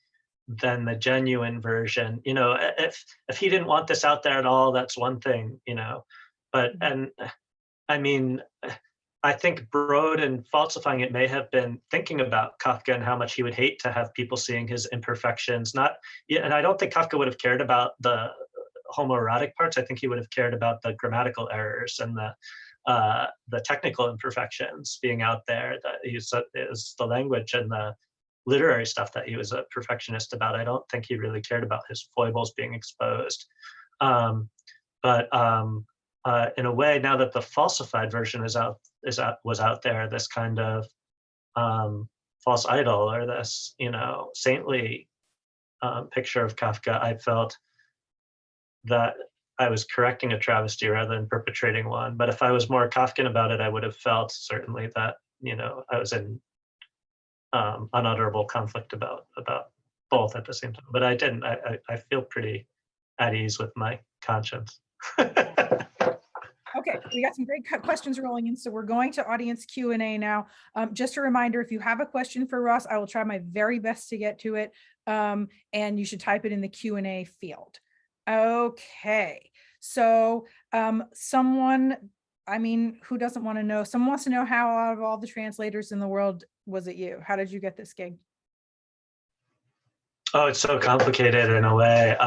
than the genuine version. If he didn't want this out there at all, that's one thing, but, and I mean, I think Brode, in falsifying it, may have been thinking about Kafka and how much he would hate to have people seeing his imperfections. And I don't think Kafka would have cared about the homoerotic parts. I think he would have cared about the grammatical errors and the technical imperfections being out there. That is the language and the literary stuff that he was a perfectionist about. I don't think he really cared about his foibles being exposed. But in a way, now that the falsified version was out there, this kind of false idol, or this saintly picture of Kafka, I felt that I was correcting a travesty rather than perpetrating one. But if I was more Kafkan about it, I would have felt certainly that I was in unutterable conflict about both at the same time. But I didn't. I feel pretty at ease with my conscience. Okay, we got some great questions rolling in, so we're going to audience Q&A now. Just a reminder, if you have a question for Ross, I will try my very best to get to it, and you should type it in the Q&A field. Okay, so someone, who doesn't want to know? Someone wants to know, how out of all the translators in the world was it you? How did you get this gig? Oh, it's so complicated in a way.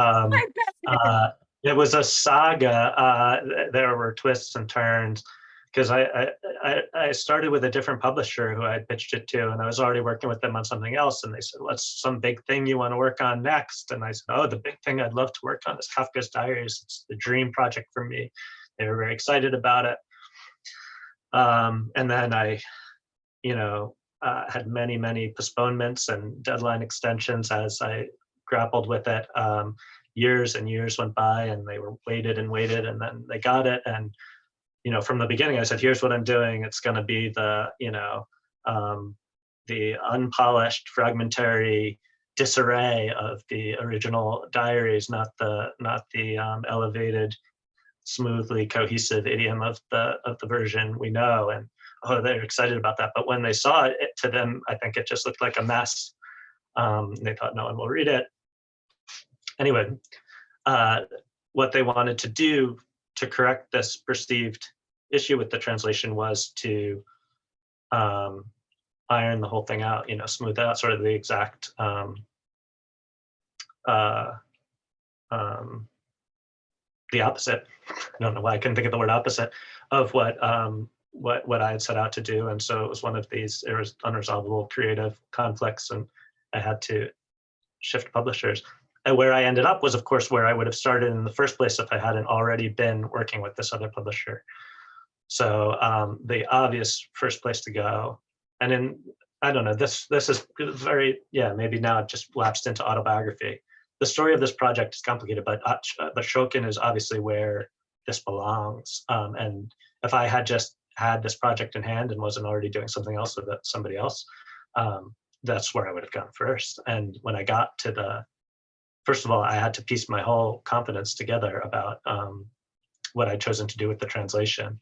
It was a saga. There were twists and turns, because I started with a different publisher who I had pitched it to, and I was already working with them on something else. And they said, "What's some big thing you want to work on next?" And I said, "Oh, the big thing I'd love to work on is Kafka's Diaries. It's the dream project for me." They were very excited about it. And then I, had many postponements and deadline extensions as I grappled with it. Years and years went by, and they were waited, and then they got it. And from the beginning, I said, "Here's what I'm doing. It's going to be the the unpolished, fragmentary disarray of the original diaries, not the elevated, smoothly cohesive idiom of the version we know. And oh, they're excited about that. But when they saw it, to them, I think it just looked like a mess. They thought no one will read it. Anyway, what they wanted to do to correct this perceived issue with the translation was to iron the whole thing out, smooth out sort of the exact the opposite. I don't know why I couldn't think of the word opposite of what I had set out to do. And so it was one of these unresolvable creative conflicts, and I had to shift publishers. And where I ended up was, of course, where I would have started in the first place if I hadn't already been working with this other publisher. So the obvious first place to go, and then I don't know, this is very, maybe now it just lapsed into autobiography. The story of this project is complicated, but Schoken is obviously where this belongs. And if I had just had this project in hand and wasn't already doing something else with somebody else, that's where I would have gone first. And when I got to first of all, I had to piece my whole confidence together about what I'd chosen to do with the translation.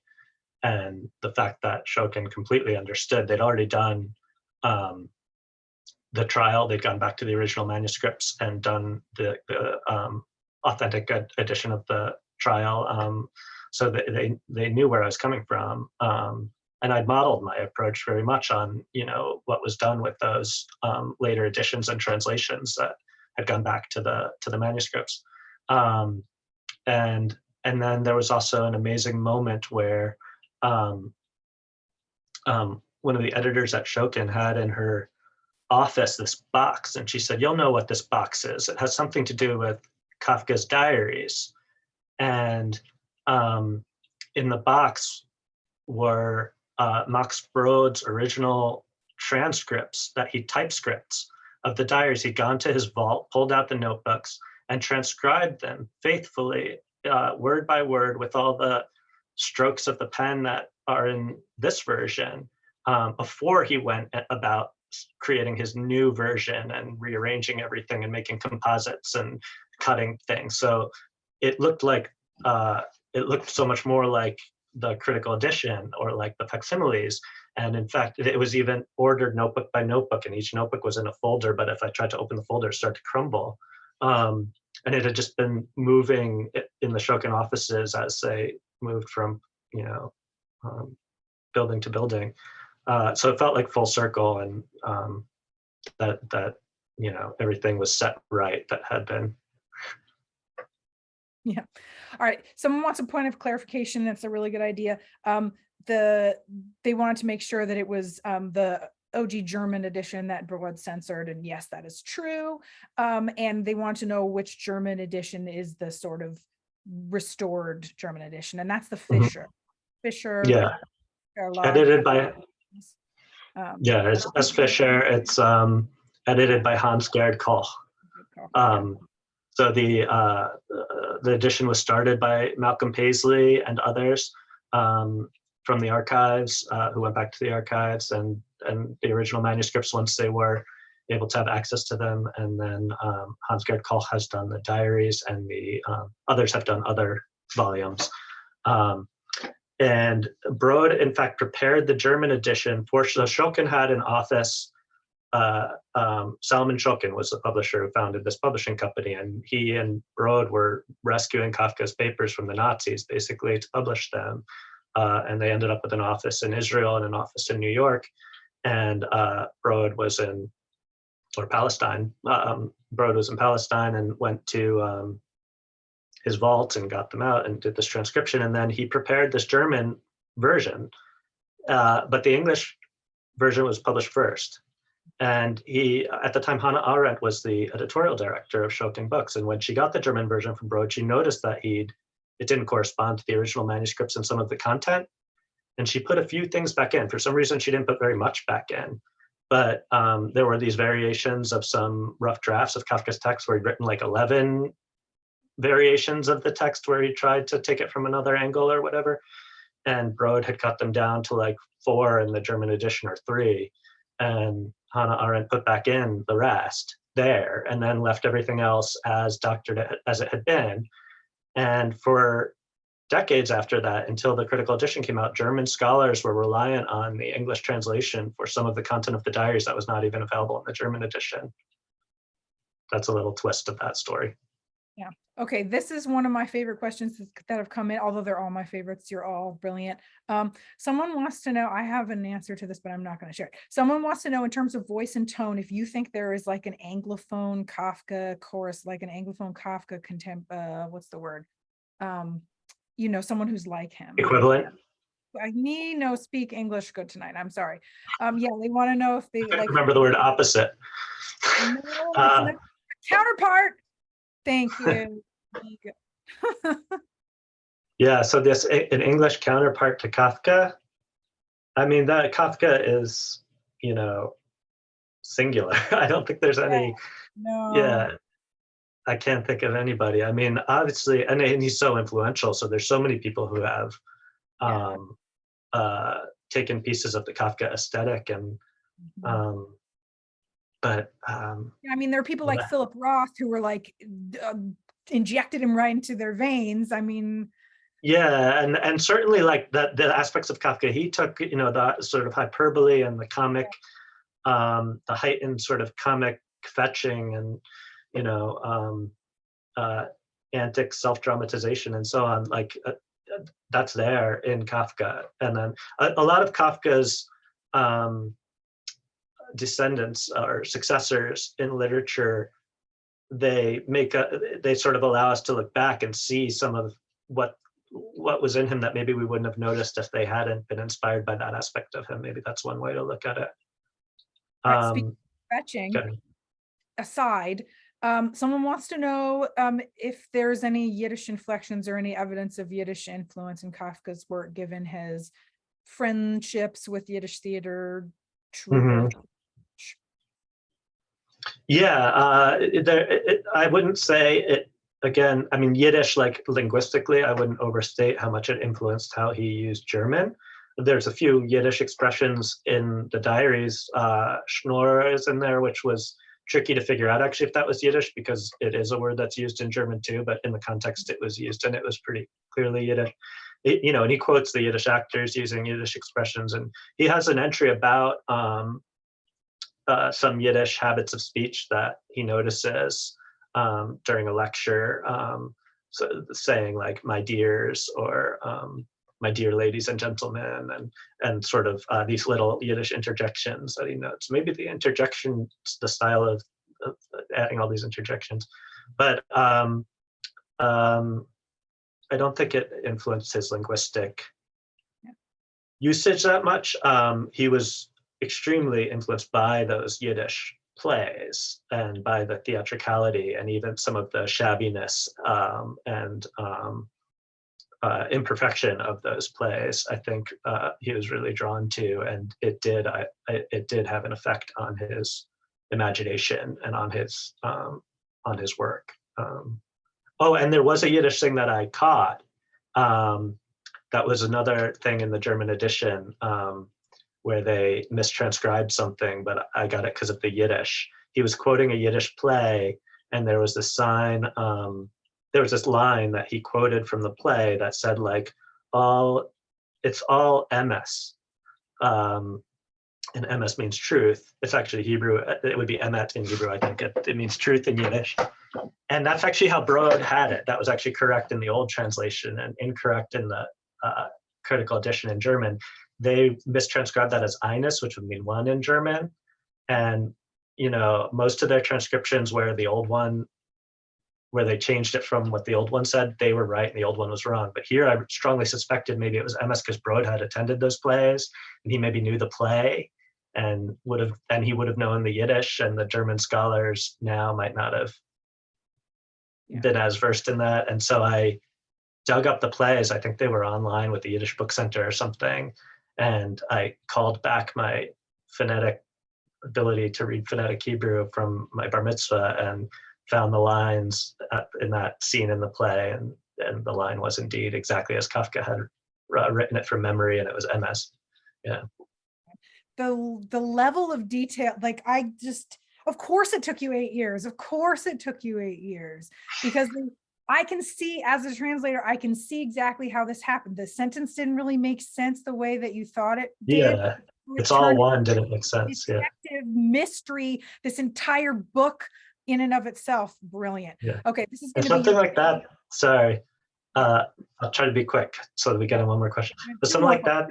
And the fact that Schoken completely understood. They'd already done the trial. They'd gone back to the original manuscripts and done the authentic edition of the trial. So they knew where I was coming from. And I'd modeled my approach very much on, what was done with those later editions and translations that had gone back to the manuscripts. And then there was also an amazing moment where one of the editors at Schoken had in her office this box, and she said, "You'll know what this box is. It has something to do with Kafka's diaries." And in the box were Max Brode's original transcripts that he typescripts of the diaries. He'd gone to his vault, pulled out the notebooks, and transcribed them faithfully, word by word, with all the strokes of the pen that are in this version, before he went about creating his new version and rearranging everything and making composites and cutting things. So it looked like it looked so much more like the critical edition or like the facsimiles. And in fact, it was even ordered notebook by notebook, and each notebook was in a folder. But if I tried to open the folder, it started to crumble. And it had just been moving in the Schoken offices as they moved from, building to building. So it felt like full circle, and that everything was set right that had been. Yeah. All right. Someone wants a point of clarification. That's a really good idea. They wanted to make sure that it was the OG German edition that Brode censored, and yes, that is true. And they want to know which German edition is the sort of restored German edition, and that's the Fischer. Fischer. Yeah. Edited by. It's S. Fischer. It's edited by Hans-Gerd Koch. So the edition was started by Malcolm Paisley and others from the archives, who went back to the archives and the original manuscripts once they were able to have access to them. And then Hans-Gerd Koch has done the diaries, and the others have done other volumes. And Brode, in fact, prepared the German edition for, so Schoken had an office. Salomon Schoken was the publisher who founded this publishing company, and he and Brode were rescuing Kafka's papers from the Nazis, basically, to publish them. And they ended up with an office in Israel and an office in New York. And Brode was in, or Palestine. Brode was in Palestine and went to his vault and got them out and did this transcription. And then he prepared this German version, but the English version was published first. And at the time, Hannah Arendt was the editorial director of Schoken Books. And when she got the German version from Brode, she noticed that it didn't correspond to the original manuscripts and some of the content. And she put a few things back in. For some reason, she didn't put very much back in. But there were these variations of some rough drafts of Kafka's text where he'd written like 11 variations of the text where he tried to take it from another angle or whatever. And Brode had cut them down to like 4 in the German edition, or 3. And Hannah Arendt put back in the rest there, and then left everything else as doctored as it had been. And for decades after that, until the critical edition came out, German scholars were reliant on the English translation for some of the content of the diaries that was not even available in the German edition. That's a little twist of that story. Yeah. Okay. This is one of my favorite questions that have come in, although they're all my favorites. You're all brilliant. Someone wants to know, I have an answer to this, but I'm not going to share it. Someone wants to know, in terms of voice and tone, if you think there is like an Anglophone Kafka chorus, like an Anglophone Kafka what's the word? You know, someone who's like him. Equivalent. I need no speak English good tonight. I'm sorry. Yeah, they want to know if they like Remember the word opposite. No, it's not counterpart. Thank you. Yeah, so this an English counterpart to Kafka. I mean, that Kafka is, you know, singular. I don't think there's any. No. Yeah, I can't think of anybody. I mean, obviously, and he's so influential. So there's so many people who have taken pieces of the Kafka aesthetic, and but I mean, there are people like Philip Roth who were like injected him right into their veins. I mean, yeah, and certainly like the aspects of Kafka he took, you know, the sort of hyperbole and the comic, the heightened sort of comic fetching, and you know, antic self-dramatization and so on, like that's there in Kafka. And then a lot of Kafka's descendants or successors in literature, they sort of allow us to look back and see some of what was in him that maybe we wouldn't have noticed if they hadn't been inspired by that aspect of him. Maybe that's one way to look at it. Speaking of fetching aside, someone wants to know if there's any Yiddish inflections or any evidence of Yiddish influence in Kafka's work, given his friendships with Yiddish theater. Yeah, I wouldn't say it. Again, I mean, Yiddish, like linguistically, I wouldn't overstate how much it influenced how he used German. There's a few Yiddish expressions in the diaries. Schnorr is in there, which was tricky to figure out actually if that was Yiddish, because it is a word that's used in German too, but in the context it was used, and it was pretty clearly Yiddish. You know, and he quotes the Yiddish actors using Yiddish expressions, and he has an entry about some Yiddish habits of speech that he notices during a lecture, so saying like "my dears" or "my dear ladies and gentlemen," and sort of these little Yiddish interjections that he notes. Maybe the interjection, the style of adding all these interjections, but I don't think it influenced his linguistic usage that much. He was extremely influenced by those Yiddish plays and by the theatricality and even some of the shabbiness and imperfection of those plays. I think he was really drawn to, and it did have an effect on his imagination and on his work. Oh, and there was a Yiddish thing that I caught. That was another thing in the German edition, where they mistranscribed something, but I got it because of the Yiddish. He was quoting a Yiddish play, and there was this sign, there was this line that he quoted from the play that said like, it's all emes. And emes means truth. It's actually Hebrew. It would be emet in Hebrew, I think. It means truth in Yiddish. And that's actually how Brode had it. That was actually correct in the old translation and incorrect in the critical edition in German. They mistranscribed that as eines, which would mean one in German. And, you know, most of their transcriptions where they changed it from what the old one said, they were right and the old one was wrong. But here I strongly suspected maybe it was emes because Brode had attended those plays and he maybe knew the play and he would have known the Yiddish, and the German scholars now might not have been as versed in that. And so I dug up the plays. I think they were online with the Yiddish Book Center or something. And I called back my phonetic ability to read phonetic Hebrew from my bar mitzvah and found the lines in that scene in the play. And the line was indeed exactly as Kafka had written it from memory, and it was emes. Yeah. the level of detail, like of course it took you 8 years. Of course it took you 8 years, because I can see, as a translator, I can see exactly how this happened. The sentence didn't really make sense the way that you thought it did. Yeah, it's all one, didn't make sense. Yeah. Detective mystery, this entire book in and of itself, brilliant. Yeah. Okay, this is And going to be something like that. Sorry, I'll try to be quick so that we get in one more question. But something like that.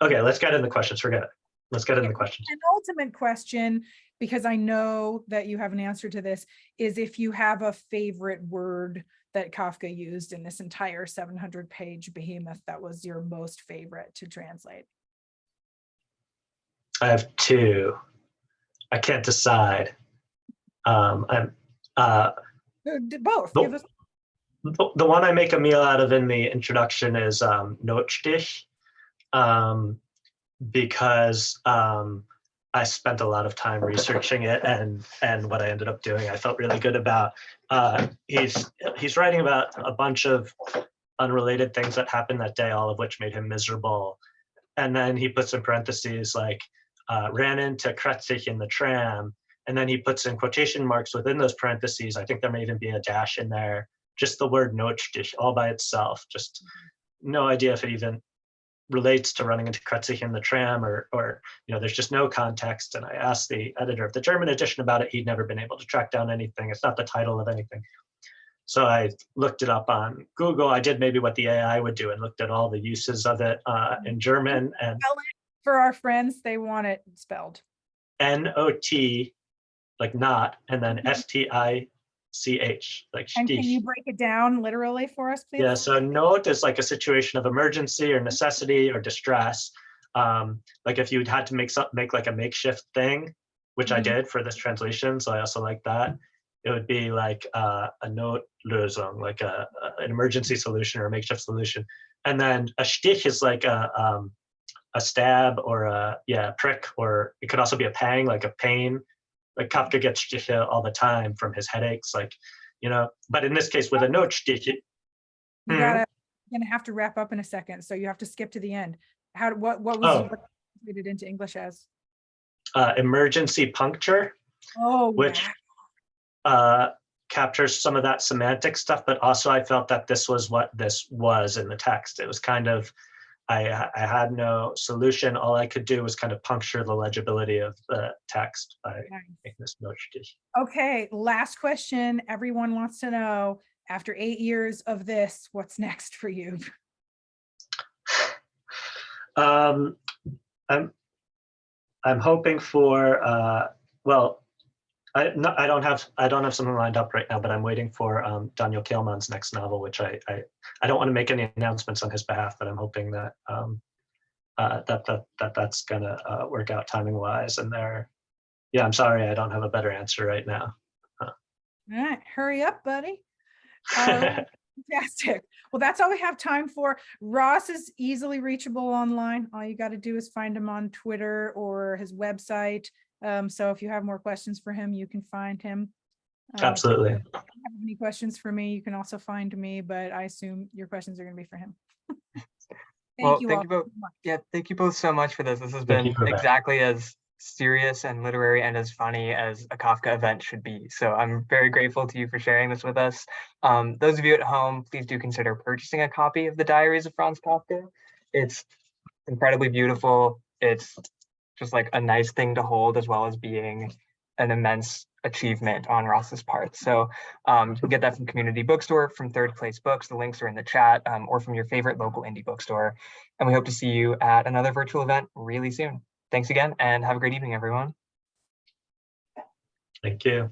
Okay, let's get in the questions. Forget it. Let's get in the questions. An ultimate question, because I know that you have an answer to this, is if you have a favorite word that Kafka used in this entire 700-page behemoth that was your most favorite to translate. I have two. I can't decide. I'm Both. Give us. The one I make a meal out of in the introduction is Notstich, because I spent a lot of time researching it, and what I ended up doing, I felt really good about. He's writing about a bunch of unrelated things that happened that day, all of which made him miserable. And then he puts in parentheses like, ran into Kretzig in the tram, and then he puts in quotation marks within those parentheses. I think there may even be a dash in there, just the word Notstich all by itself, just no idea if it even relates to running into Kretzig in the tram, or there's just no context. And I asked the editor of the German edition about it. He'd never been able to track down anything. It's not the title of anything. So I looked it up on Google. I did maybe what the AI would do and looked at all the uses of it in German. And for our friends, they want it spelled. N-O-T, like not, and then S-T-I-C-H, like And stich. can you break it down literally for us, please? Yeah, so note is like a situation of emergency or necessity or distress. Like if you'd had to make like a makeshift thing, which I did for this translation, so I also like that. It would be like a Notlösung, like an emergency solution or a makeshift solution. And then a stich is like a stab or a prick, or it could also be a pang, like a pain. Like Kafka gets stiche all the time from his headaches, like, but in this case with a Notstich, You're gonna have to wrap up in a second, so you have to skip to the end. What was translated into English as? Emergency puncture, which captures some of that semantic stuff, but also I felt that this was what this was in the text. It was kind of, I had no solution. All I could do was kind of puncture the legibility of the text by making this Notstich. Okay, last question. Everyone wants to know, after 8 years of this, what's next for you? I'm hoping for I don't have something lined up right now, but I'm waiting for Daniel Kehlmann's next novel, which I don't want to make any announcements on his behalf, but I'm hoping that that's gonna work out timing wise. And I'm sorry, I don't have a better answer right now. All right, hurry up, buddy. Fantastic. Well, that's all we have time for. Ross is easily reachable online. All you got to do is find him on Twitter or his website. So if you have more questions for him, you can find him. Absolutely. If you have any questions for me, you can also find me, but I assume your questions are going to be for him. Thank you both. Yeah, thank you both so much for this. This has been exactly as serious and literary and as funny as a Kafka event should be. So I'm very grateful to you for sharing this with us. Those of you at home, please do consider purchasing a copy of the Diaries of Franz Kafka. It's incredibly beautiful. It's just like a nice thing to hold, as well as being an immense achievement on Ross's part. So you can get that from Community Bookstore, from Third Place Books. The links are in the chat, or from your favorite local indie bookstore. And we hope to see you at another virtual event really soon. Thanks again, and have a great evening, everyone. Thank you.